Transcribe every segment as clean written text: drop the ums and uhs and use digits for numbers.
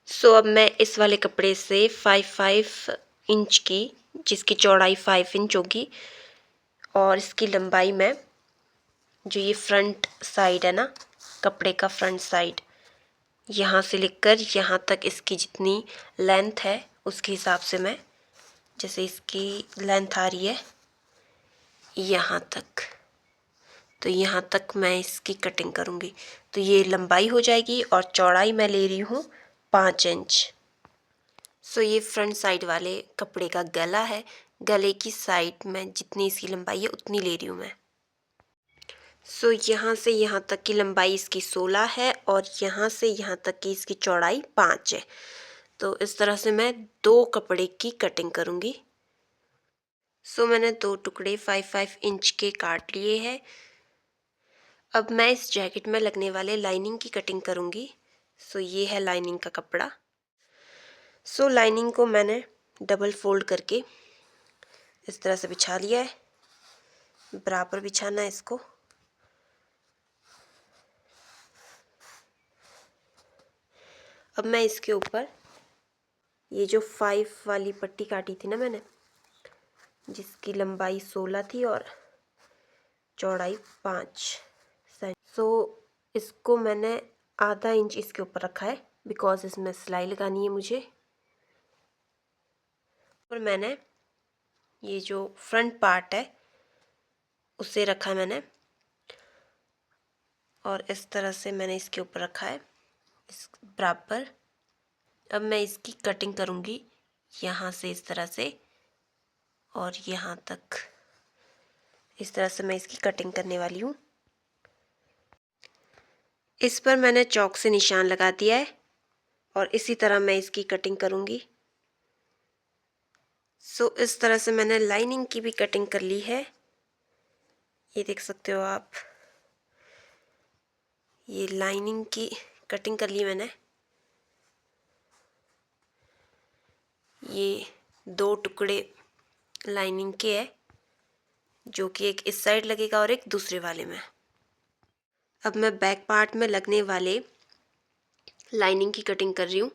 अब मैं इस वाले कपड़े से 5 की, जिसकी चौड़ाई 5 इंच होगी, और इसकी लंबाई मैं, जो ये फ्रंट साइड है ना, कपड़े का फ्रंट साइड, यहाँ से लेकर यहाँ तक इसकी जितनी लेंथ है उसके हिसाब से मैं, जैसे इसकी लेंथ आ रही है यहाँ तक, तो यहाँ तक मैं इसकी कटिंग करूँगी। तो ये लंबाई हो जाएगी और चौड़ाई मैं ले रही हूँ 5 इंच। ये फ्रंट साइड वाले कपड़े का गला है। गले की साइड में जितनी इसकी लंबाई है उतनी ले रही हूँ मैं। यहाँ से यहाँ तक की लंबाई इसकी 16 है और यहाँ से यहाँ तक की इसकी चौड़ाई 5 है। तो इस तरह से मैं 2 कपड़े की कटिंग करूँगी। मैंने 2 टुकड़े 5 इंच के काट लिए हैं। अब मैं इस जैकेट में लगने वाले लाइनिंग की कटिंग करूँगी। ये है लाइनिंग का कपड़ा। लाइनिंग को मैंने डबल फोल्ड करके इस तरह से बिछा लिया है। बराबर बिछाना है इसको। अब मैं इसके ऊपर ये जो 5 वाली पट्टी काटी थी ना मैंने, जिसकी लंबाई 16 थी और चौड़ाई 5, इसको मैंने आधा इंच इसके ऊपर रखा है, बिकॉज इसमें सिलाई लगानी है मुझे। और मैंने ये जो फ्रंट पार्ट है उसे रखा है मैंने, और इस तरह से मैंने इसके ऊपर रखा है इस बराबर। अब मैं इसकी कटिंग करूँगी यहाँ से इस तरह से और यहाँ तक। इस तरह से मैं इसकी कटिंग करने वाली हूँ। इस पर मैंने चॉक से निशान लगा दिया है और इसी तरह मैं इसकी कटिंग करूँगी। इस तरह से मैंने लाइनिंग की भी कटिंग कर ली है। ये देख सकते हो आप, ये लाइनिंग की कटिंग कर ली मैंने। ये 2 टुकड़े लाइनिंग के है, जो कि एक इस साइड लगेगा और एक दूसरे वाले में। अब मैं बैक पार्ट में लगने वाले लाइनिंग की कटिंग कर रही हूँ।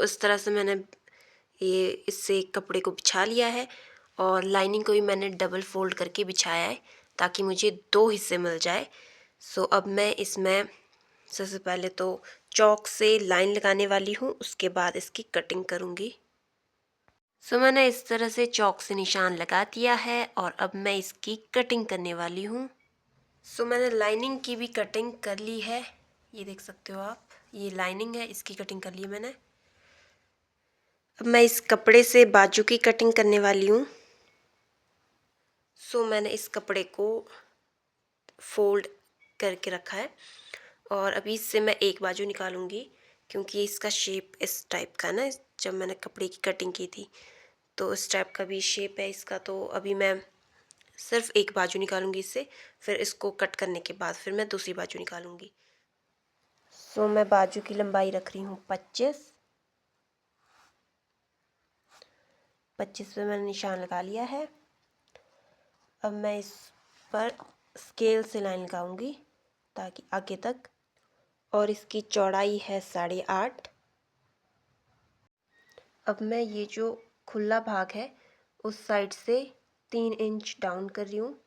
इस तरह से मैंने ये इससे कपड़े को बिछा लिया है और लाइनिंग को भी मैंने डबल फोल्ड करके बिछाया है ताकि मुझे 2 हिस्से मिल जाए। अब मैं इसमें सबसे पहले तो चॉक से लाइन लगाने वाली हूँ, उसके बाद इसकी कटिंग करूँगी। मैंने इस तरह से चॉक से निशान लगा दिया है और अब मैं इसकी कटिंग करने वाली हूँ। मैंने लाइनिंग की भी कटिंग कर ली है। ये देख सकते हो आप, ये लाइनिंग है, इसकी कटिंग कर ली है मैंने। अब मैं इस कपड़े से बाजू की कटिंग करने वाली हूँ। मैंने इस कपड़े को फोल्ड करके रखा है और अभी इससे मैं एक बाजू निकालूंगी, क्योंकि इसका शेप इस टाइप का ना, जब मैंने कपड़े की कटिंग की थी तो इस टाइप का भी शेप है इसका। तो अभी मैं सिर्फ एक बाजू निकालूंगी इससे, फिर इसको कट करने के बाद फिर मैं दूसरी बाजू निकालूंगी। मैं बाजू की लंबाई रख रही हूँ 25 पे मैंने निशान लगा लिया है। अब मैं इस पर स्केल से लाइन लगाऊंगी ताकि आगे तक, और इसकी चौड़ाई है 8.5। अब मैं ये जो खुला भाग है उस साइड से 3 इंच डाउन कर रही हूँ।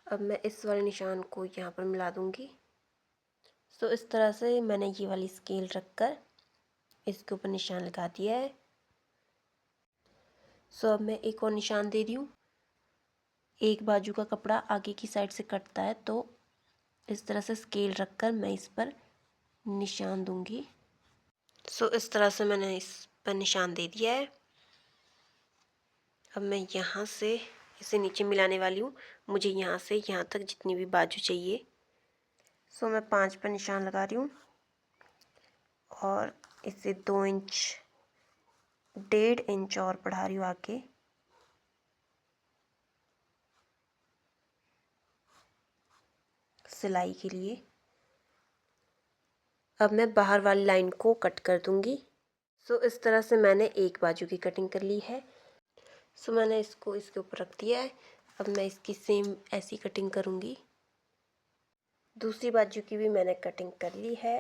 अब मैं इस वाले निशान को यहाँ पर मिला दूँगी। इस तरह से मैंने ये वाली स्केल रखकर इसके ऊपर निशान लगा दिया है। अब मैं एक और निशान दे रही हूँ। एक बाजू का कपड़ा आगे की साइड से कटता है, तो इस तरह से स्केल रखकर मैं इस पर निशान दूँगी। इस तरह से मैंने इस पर निशान दे दिया है। अब मैं यहाँ से इसे नीचे मिलाने वाली हूँ। मुझे यहाँ से यहाँ तक जितनी भी बाजू चाहिए। मैं 5 पर निशान लगा रही हूँ और इसे 2 इंच, 1.5 इंच और बढ़ा रही हूँ आगे। सिलाई के लिए अब मैं बाहर वाली लाइन को कट कर दूँगी। इस तरह से मैंने एक बाजू की कटिंग कर ली है। मैंने इसको इसके ऊपर रख दिया है। अब मैं इसकी सेम ऐसी कटिंग करूँगी दूसरी बाजू की भी मैंने कटिंग कर ली है।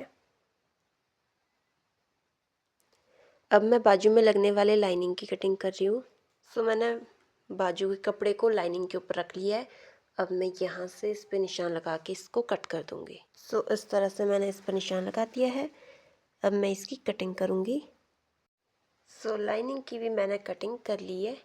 अब मैं बाजू में लगने वाले लाइनिंग की कटिंग कर रही हूँ। सो मैंने बाजू के कपड़े को लाइनिंग के ऊपर रख लिया है। अब मैं यहाँ से इस पे निशान लगा के इसको कट कर दूँगी। सो इस तरह से मैंने इस पर निशान लगा दिया है। अब मैं इसकी कटिंग करूँगी। सो लाइनिंग की भी मैंने कटिंग कर ली है।